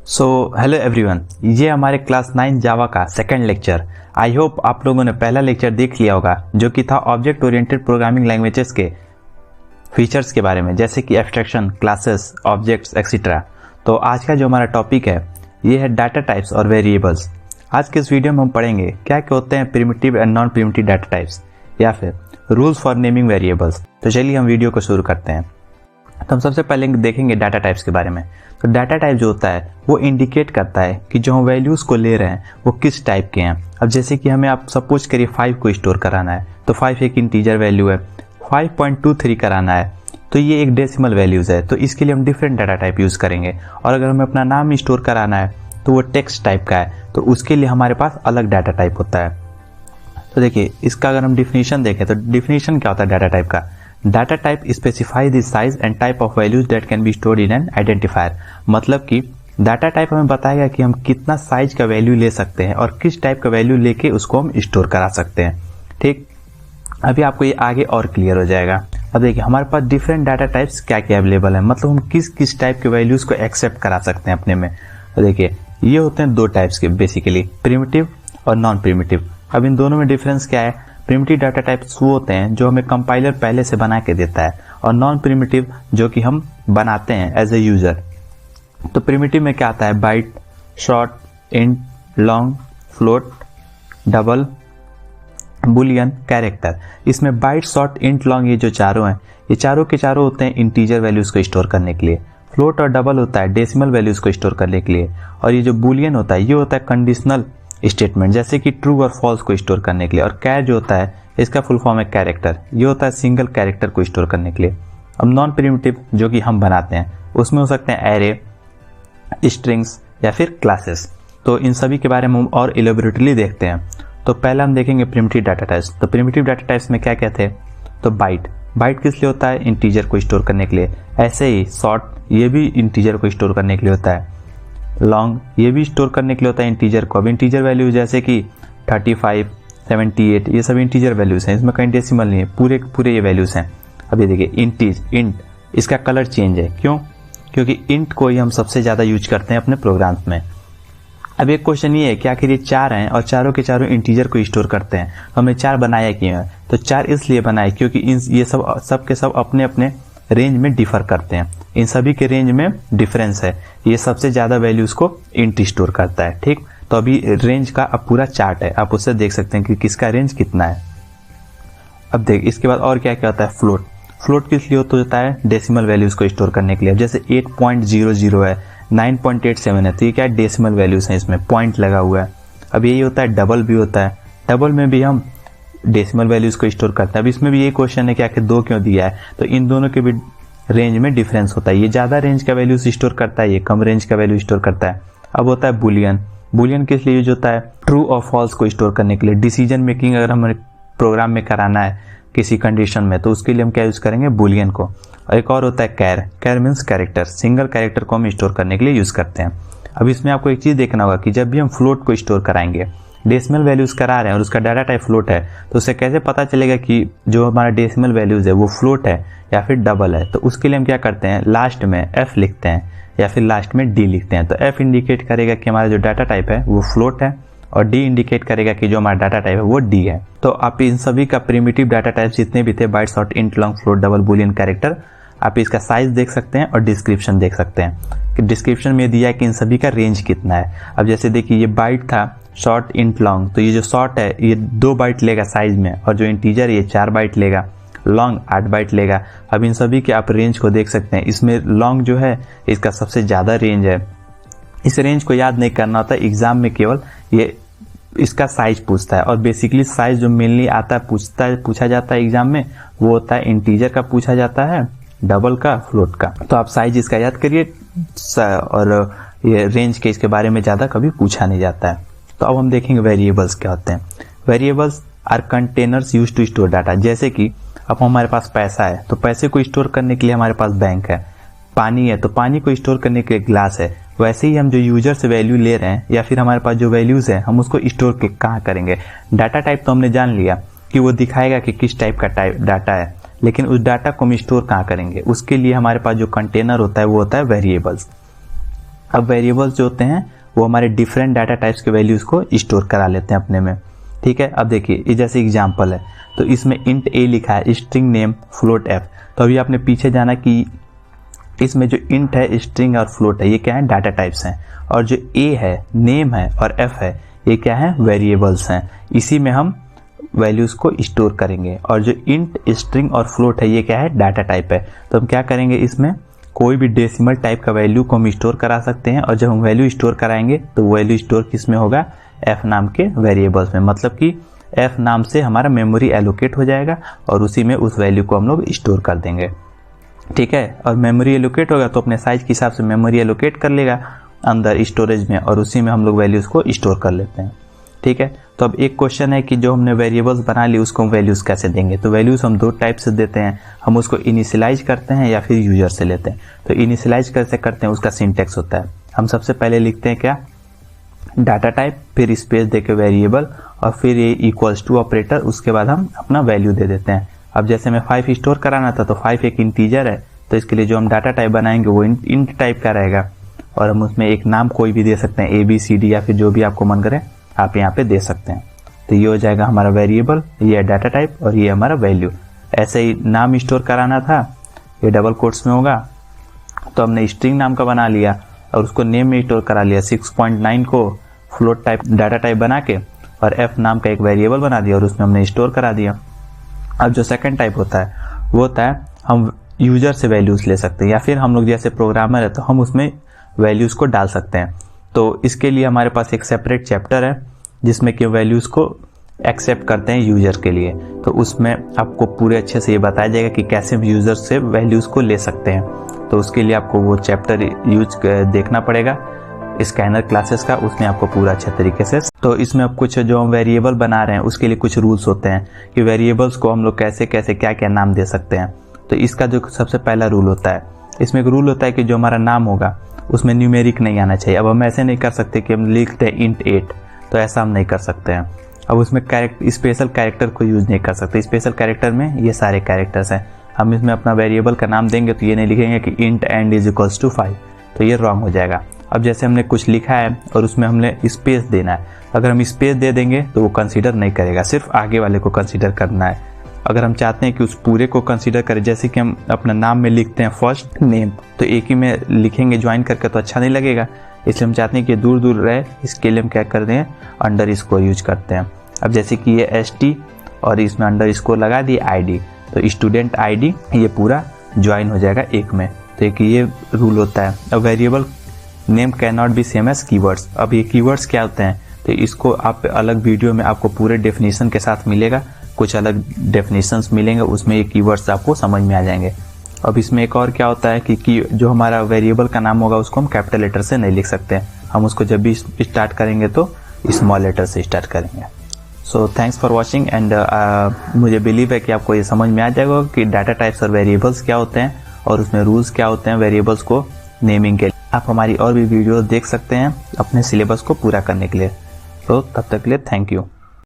So hello everyone, ये हमारे class 9 जावा का सेकंड लेक्चर। आई होप आप लोगों ने पहला लेक्चर देख लिया होगा जो कि था ऑब्जेक्ट ओरिएंटेड प्रोग्रामिंग लैंग्वेजेस के फीचर्स के बारे में, जैसे कि एब्स्ट्रैक्शन, क्लासेस, ऑब्जेक्ट्स एक्सेट्रा। तो आज का जो हमारा टॉपिक है ये है डाटा टाइप्स और वेरिएबल्स। आज के इस वीडियो में हम पढ़ेंगे क्या क्या होते हैं primitive and non primitive data types या फिर रूल्स फॉर नेमिंग वेरिएबल्स। तो चलिए हम वीडियो को शुरू करते हैं। तो हम सबसे पहले देखेंगे डाटा टाइप्स के बारे में। तो डाटा टाइप जो होता है वो इंडिकेट करता है कि जो हम वैल्यूज को ले रहे हैं वो किस टाइप के हैं। अब जैसे कि हमें आप सपोज करिए 5 को स्टोर कराना है, तो 5 एक इंटीजर वैल्यू है। 5.23 कराना है तो ये एक डेसिमल वैल्यूज है, तो इसके लिए हम डिफरेंट डाटा टाइप यूज करेंगे। और अगर हमें अपना नाम स्टोर कराना है तो वो टेक्स्ट टाइप का है, तो उसके लिए हमारे पास अलग डाटा टाइप होता है। तो देखिए इसका अगर हम डिफिनीशन देखें तो डिफिनीशन क्या होता है डाटा टाइप का। Data type specify the size and type of values that can be stored in an identifier. मतलब कि डाटा टाइप हमें बताएगा कि हम कितना साइज का वैल्यू ले सकते हैं और किस टाइप का वैल्यू लेके उसको हम स्टोर करा सकते हैं। ठीक, अभी आपको ये आगे और क्लियर हो जाएगा। अब देखिए हमारे पास डिफरेंट डाटा टाइप्स क्या क्या अवेलेबल है, मतलब हम किस किस टाइप के वैल्यूज को एक्सेप्ट करा सकते हैं अपने में। तो देखिए ये होते हैं दो टाइप्स के बेसिकली, प्रिमिटिव और नॉन प्रिमिटिव। अब इन दोनों में डिफरेंस क्या है। प्रिमिटिव डाटा टाइप्स वो होते हैं जो हमें कंपाइलर पहले से बना के देता है, और नॉन प्रिमिटिव जो कि हम बनाते हैं एज ए यूजर। तो प्रिमिटिव में क्या आता है, byte, short, int, long, float, double, boolean, character. इसमें बाइट, शॉर्ट, इंट, लॉन्ग ये जो चारों हैं ये चारों के चारों होते हैं इंटीजर वैल्यूज को स्टोर करने के लिए। फ्लोट और डबल होता है डेसिमल वैल्यूज को स्टोर करने के लिए, और ये जो बुलियन होता है ये होता है कंडीशनल स्टेटमेंट, जैसे कि ट्रू और फॉल्स को स्टोर करने के लिए। और कैर जो होता है इसका फुल फॉर्म है कैरेक्टर, ये होता है सिंगल कैरेक्टर को स्टोर करने के लिए। अब नॉन प्रिमिटिव जो कि हम बनाते हैं उसमें हो सकते हैं एरे, स्ट्रिंग्स या फिर क्लासेस। तो इन सभी के बारे में हम और इलेबोरेटली देखते हैं। तो पहले हम देखेंगे प्रिमिटिव डाटा टाइप्स। तो प्रिमिटिव डाटा टाइप्स में क्या क्या थे। तो बाइट, बाइट किस लिए होता है, इंटीजर को स्टोर करने के लिए। ऐसे ही शॉर्ट ये भी इंटीजर को स्टोर करने के लिए होता है। लॉन्ग ये भी स्टोर करने के लिए होता है इंटीजर को। अब इंटीजर वैल्यू जैसे कि 35, 78 ये सब इंटीजर वैल्यूज हैं, इसमें कहीं डेसिमल नहीं है, पूरे ये वैल्यूज हैं। अब ये देखिए इंट इसका कलर चेंज है, क्यों, क्योंकि इंट को ही हम सबसे ज्यादा यूज करते हैं अपने प्रोग्राम्स में। अब एक क्वेश्चन ये है कि आखिर ये 4 हैं और चारों के चारों इंटीजर को स्टोर करते हैं, हमने 4 बनाया क्यों है। तो 4 इसलिए बनाए क्योंकि ये सब के सब अपने अपने रेंज में डिफर करते हैं, इन सभी के रेंज में डिफरेंस है। ये सबसे ज्यादा वैल्यूज को इंट स्टोर करता है। ठीक, तो अभी रेंज का अब पूरा चार्ट है, आप उससे देख सकते हैं कि किसका रेंज कितना है। अब देख इसके बाद और क्या क्या होता है, फ्लोट। फ्लोट किस लिए होता है, डेसिमल वैल्यूज को स्टोर करने के लिए। जैसे 8.00 है, 9.87 है, तो ये क्या है, डेसिमल वैल्यूज है, इसमें पॉइंट लगा हुआ है। अब यही होता है डबल भी होता है, डबल में भी हम डेसिमल वैल्यूज को स्टोर करते हैं। अब इसमें भी यही क्वेश्चन है कि आखिर 2 क्यों दिया है, तो इन दोनों के भी रेंज में डिफरेंस होता है। ये ज्यादा रेंज का वैल्यूज स्टोर करता है, ये कम रेंज का वैल्यू स्टोर करता है। अब होता है बुलियन, बुलियन किस लिए यूज होता है, ट्रू और फॉल्स को स्टोर करने के लिए। डिसीजन मेकिंग अगर हमें प्रोग्राम में कराना है किसी कंडीशन में तो उसके लिए हम क्या यूज करेंगे, बुलियन को। और एक और होता है कैर, कैर मीन्स कैरेक्टर, सिंगल कैरेक्टर को हम स्टोर करने के लिए यूज करते हैं। अब इसमें आपको एक चीज देखना होगा कि जब भी हम फ्लोट को स्टोर कराएंगे, डेसिमल वैल्यूज करा रहे हैं और उसका डाटा टाइप फ्लोट है, तो उससे कैसे पता चलेगा कि जो हमारा डेसिमल वैल्यूज है वो फ्लोट है या फिर डबल है। तो उसके लिए हम क्या करते हैं, लास्ट में एफ लिखते हैं या फिर लास्ट में डी लिखते हैं। तो एफ इंडिकेट करेगा कि हमारा जो डाटा टाइप है वो फ्लोट है, और डी इंडिकेट करेगा कि जो हमारा डाटा टाइप है वो डी है। तो आप इन सभी का प्रिमिटिव डाटा टाइप जितने भी थे, byte, short, int, long, float, double, boolean, character, आप इसका साइज देख सकते हैं और डिस्क्रिप्शन देख सकते हैं कि डिस्क्रिप्शन में दिया है कि इन सभी का रेंज कितना है। अब जैसे देखिए ये बाइट था, शॉर्ट, इंट, लॉन्ग, तो ये जो शॉर्ट है ये 2 बाइट लेगा साइज में, और जो इंटीजर ये 4 बाइट लेगा, लॉन्ग 8 बाइट लेगा। अब इन सभी के आप रेंज को देख सकते हैं। इसमें लॉन्ग जो है इसका सबसे ज्यादा रेंज है। इस रेंज को याद नहीं करना होता, एग्जाम में केवल ये इसका साइज पूछता है, और बेसिकली साइज जो मेनली आता है पूछा जाता है एग्जाम में वो होता है इंटीजर का पूछा जाता है, डबल का, फ्लोट का। तो आप साइज इसका याद करिए, और ये रेंज के इसके बारे में ज्यादा कभी पूछा नहीं जाता है। तो अब हम देखेंगे वेरिएबल्स क्या होते हैं। Variables are containers used to store data. जैसे कि अब हमारे पास पैसा है तो पैसे को स्टोर करने के लिए हमारे पास बैंक है, पानी है तो पानी को स्टोर करने के लिए ग्लास है। वैसे ही हम जो यूजर से वैल्यू ले रहे हैं या फिर हमारे पास जो वैल्यूज है हम उसको स्टोर कहाँ करेंगे। डाटा टाइप तो हमने जान लिया कि वो दिखाएगा कि किस टाइप का डाटा है, लेकिन उस डाटा को हम स्टोर कहाँ करेंगे, उसके लिए हमारे पास जो कंटेनर होता है वो होता है वेरिएबल्स। अब वेरिएबल्स जो होते हैं वो हमारे डिफरेंट डाटा टाइप्स के वैल्यूज़ को स्टोर करा लेते हैं अपने में, ठीक है। अब देखिए ये जैसे एग्जांपल है, तो इसमें इंट a लिखा है, स्ट्रिंग नेम, फ्लोट f। तो अभी आपने पीछे जाना कि इसमें जो इंट है, स्ट्रिंग और फ्लोट है, ये क्या है, डाटा टाइप्स हैं, और जो a है, नेम है और f है, ये क्या है, वेरिएबल्स हैं। इसी में हम वैल्यूज़ को स्टोर करेंगे। और जो इंट, स्ट्रिंग और फ्लोट है, ये क्या है, डाटा टाइप है। तो हम क्या करेंगे, इसमें कोई भी डेसिमल टाइप का वैल्यू को हम स्टोर करा सकते हैं, और जब हम वैल्यू स्टोर कराएंगे तो वैल्यू स्टोर किस में होगा, f नाम के वेरिएबल्स में। मतलब कि f नाम से हमारा मेमोरी एलोकेट हो जाएगा और उसी में उस वैल्यू को हम लोग स्टोर कर देंगे, ठीक है। और मेमोरी एलोकेट होगा तो अपने साइज के हिसाब से मेमोरी एलोकेट कर लेगा अंदर स्टोरेज में, और उसी में हम लोग वैल्यूज़ को स्टोर कर लेते हैं, ठीक है। तो अब एक क्वेश्चन है कि जो हमने वेरिएबल्स बना ली उसको हम वैल्यूज़ कैसे देंगे। तो वैल्यूज़ हम दो टाइप से देते हैं, हम उसको इनिशियलाइज करते हैं या फिर यूजर से लेते हैं। तो इनिशियलाइज कैसे करते हैं, उसका सिंटेक्स होता है, हम सबसे पहले लिखते हैं क्या, डाटा टाइप, फिर स्पेस देके वेरिएबल, और फिर ये इक्वल्स टू ऑपरेटर, उसके बाद हम अपना वैल्यू दे देते हैं। अब जैसे हमें 5 स्टोर कराना था, तो 5 एक इंटीजर है, तो इसके लिए जो हम डाटा टाइप बनाएंगे वो इंट टाइप का रहेगा, और हम उसमें एक नाम कोई भी दे सकते हैं, ABCD या फिर जो भी आपको मन करे आप यहाँ पे दे सकते हैं। तो ये हो जाएगा हमारा वेरिएबल, ये है डाटा टाइप और ये हमारा वैल्यू। ऐसे ही नाम स्टोर कराना था, ये डबल कोट्स में होगा, तो हमने स्ट्रिंग नाम का बना लिया और उसको नेम में स्टोर करा लिया। 6.9 को फ्लोट टाइप डाटा टाइप बना के और f नाम का एक वेरिएबल बना दिया और उसमें हमने स्टोर करा दिया। अब जो सेकंड टाइप होता है वो होता है हम यूजर से वैल्यूज़ ले सकते हैं, या फिर हम लोग जैसे प्रोग्रामर है तो हम उसमें वैल्यूज़ को डाल सकते हैं। तो इसके लिए हमारे पास एक सेपरेट चैप्टर है जिसमें कि वैल्यूज़ को एक्सेप्ट करते हैं यूजर के लिए। तो उसमें आपको पूरे अच्छे से ये बताया जाएगा कि कैसे हम यूजर से वैल्यूज़ को ले सकते हैं। तो उसके लिए आपको वो चैप्टर यूज देखना पड़ेगा स्कैनर क्लासेस का, उसमें आपको पूरा अच्छे तरीके से। तो इसमें अब कुछ जो हम वेरिएबल बना रहे हैं उसके लिए कुछ रूल्स होते हैं कि वेरिएबल्स को हम लोग कैसे कैसे क्या क्या नाम दे सकते हैं। तो इसका जो सबसे पहला रूल होता है, इसमें एक रूल होता है कि जो हमारा नाम होगा उसमें न्यूमेरिक नहीं आना चाहिए। अब हम ऐसे नहीं कर सकते कि हम लिखते हैं int 8, तो ऐसा हम नहीं कर सकते हैं। अब उसमें स्पेशल कैरेक्टर को यूज़ नहीं कर सकते। स्पेशल कैरेक्टर में ये सारे कैरेक्टर्स हैं। हम इसमें अपना वेरिएबल का नाम देंगे तो ये नहीं लिखेंगे कि int end is equals to 5, तो ये रॉन्ग हो जाएगा। अब जैसे हमने कुछ लिखा है और उसमें हमने स्पेस देना है, अगर हम स्पेस दे देंगे तो वो कंसीडर नहीं करेगा, सिर्फ आगे वाले को कंसीडर करना है। अगर हम चाहते हैं कि उस पूरे को कंसीडर करें, जैसे कि हम अपना नाम में लिखते हैं फर्स्ट नेम, तो एक ही में लिखेंगे ज्वाइन करके तो अच्छा नहीं लगेगा, इसलिए हम चाहते हैं कि दूर दूर रहे। इसके लिए हम क्या करते हैं, अंडरस्कोर यूज करते हैं। अब जैसे कि ये ST और इसमें अंडरस्कोर लगा दिए ID, तो स्टूडेंट ID ये पूरा ज्वाइन हो जाएगा एक में। तो एक ये रूल होता है। अब variable name can not be same as keywords. अब ये कीवर्ड्स क्या होते हैं, तो इसको आप अलग वीडियो में आपको पूरे डेफिनेशन के साथ मिलेगा, कुछ अलग डेफिनेशंस मिलेंगे, उसमें ये कीवर्ड्स आपको समझ में आ जाएंगे। अब इसमें एक और क्या होता है कि जो हमारा वेरिएबल का नाम होगा उसको हम कैपिटल लेटर से नहीं लिख सकते हैं, हम उसको जब भी स्टार्ट करेंगे तो स्मॉल लेटर से स्टार्ट करेंगे। So thanks for watching and मुझे बिलीव है कि आपको ये समझ में आ जाएगा कि डाटा टाइप्स और वेरिएबल्स क्या होते हैं और उसमें रूल्स क्या होते हैं वेरिएबल्स को नेमिंग के लिए। आप हमारी और भी वीडियो देख सकते हैं अपने सिलेबस को पूरा करने के लिए। तो तब तक के लिए थैंक यू।